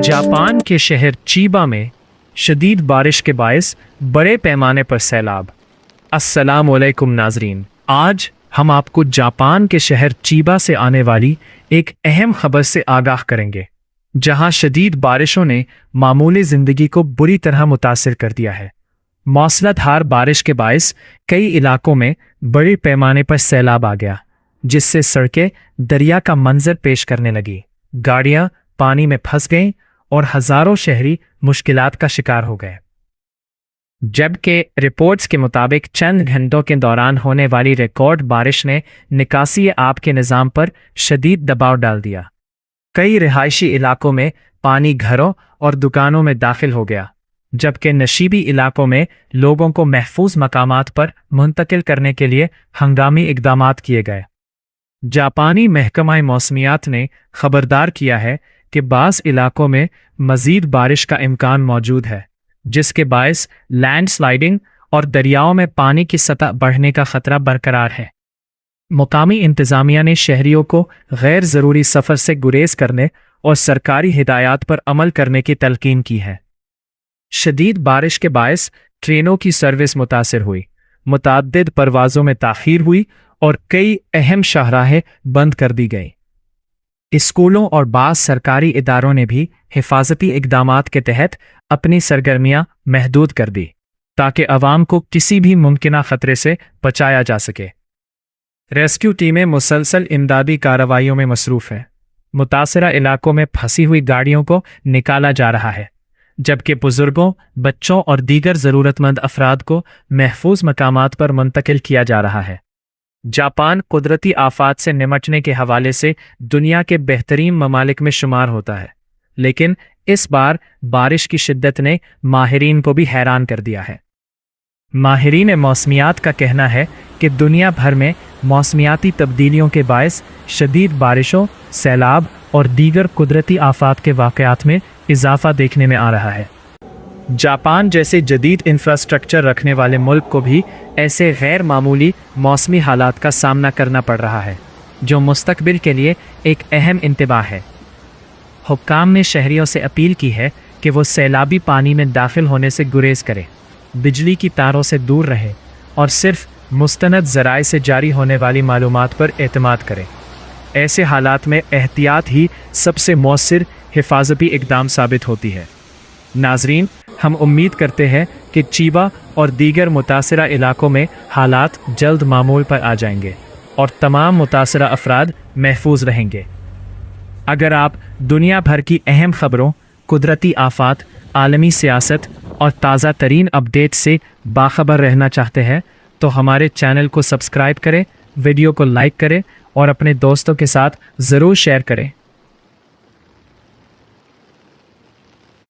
Japan के शहर चीबा में शदीद बारिश के बायस बड़े पैमाने पर सैलाब। अस्सलाम वालेकुम नाजरीन, आज हम आपको जापान के शहर चीबा से आने वाली एक अहम खबर से आगाह करेंगे, जहां शदीद बारिशों ने मामूली जिंदगी को बुरी तरह मुतासिर कर दिया है। मौसलाधार बारिश के बायस कई इलाकों में बड़े पैमाने पर सैलाब आ गया, जिससे सड़कें दरिया का मंजर पेश करने लगी, गाड़ियां पानी में फंस गईं और हजारों शहरी मुश्किलात का शिकार हो गए। जबकि रिपोर्ट्स के मुताबिक चंद घंटों के दौरान होने वाली रिकॉर्ड बारिश ने निकासी आब के निज़ाम पर शदीद दबाव डाल दिया। कई रिहायशी इलाकों में पानी घरों और दुकानों में दाखिल हो गया, जबकि नशीबी इलाकों में लोगों को महफूज मकामात पर मुंतकिल करने के लिए हंगामी इक़दामात किए गए। जापानी महकमा मौसमियात ने खबरदार किया है कि बाज़ इलाकों में मज़ीद बारिश का इम्कान मौजूद है, जिसके बायस लैंड स्लाइडिंग और दरियाओं में पानी की सतह बढ़ने का खतरा बरकरार है। मुकामी इंतज़ामिया ने शहरियों को गैर ज़रूरी सफ़र से गुरेज करने और सरकारी हिदायत पर अमल करने की तलकीन की है। शदीद बारिश के बायस ट्रेनों की सर्विस मुतासिर हुई, मुतअद्दिद परवाज़ों में ताख़ीर हुई और कई अहम शाहराहें बंद कर दी गईं। स्कूलों और बाज़ सरकारी इदारों ने भी हिफाजती इक़दामात के तहत अपनी सरगर्मियाँ महदूद कर दी, ताकि अवाम को किसी भी मुमकिना ख़तरे से बचाया जा सके। रेस्क्यू टीमें मुसलसल इमदादी कार्रवाइयों में मसरूफ़ हैं। मुतासरा इलाकों में फंसी हुई गाड़ियों को निकाला जा रहा है, जबकि बुजुर्गों, बच्चों और दीगर ज़रूरतमंद अफराद को महफूज मकामात पर मुंतकिल किया जा रहा है। जापान कुदरती आफात से निमटने के हवाले से दुनिया के बेहतरीन ममालिक में शुमार होता है, लेकिन इस बार बारिश की शिद्दत ने माहिरीन को भी हैरान कर दिया है। माहिरीन मौसमियात का कहना है कि दुनिया भर में मौसमियाती तब्दीलियों के बायस शदीद बारिशों, सैलाब और दीगर कुदरती आफात के वाक़यात में इजाफा देखने में आ रहा है। जापान जैसे जदीद इंफ्रास्ट्रक्चर रखने वाले मुल्क को भी ऐसे गैर मामूली मौसमी हालात का सामना करना पड़ रहा है, जो मुस्तकबिल के लिए एक अहम इंतबाह है। हुक्काम ने शहरियों से अपील की है कि वो सैलाबी पानी में दाखिल होने से गुरेज करें, बिजली की तारों से दूर रहें और सिर्फ मुस्तनद ज़राए से जारी होने वाली मालूमात पर एतमाद करें। ऐसे हालात में एहतियात ही सबसे मौसर हिफाजती इक़दाम साबित होती है। नाजरीन, हम उम्मीद करते हैं कि चीबा और दीगर मुतासरा इलाकों में हालात जल्द मामूल पर आ जाएंगे और तमाम मुतासरा अफराद महफूज रहेंगे। अगर आप दुनिया भर की अहम खबरों, कुदरती आफात, आलमी सियासत और ताज़ा तरीन अपडेट से बाखबर रहना चाहते हैं तो हमारे चैनल को सब्सक्राइब करें, वीडियो को लाइक करें और अपने दोस्तों के साथ ज़रूर शेयर करें।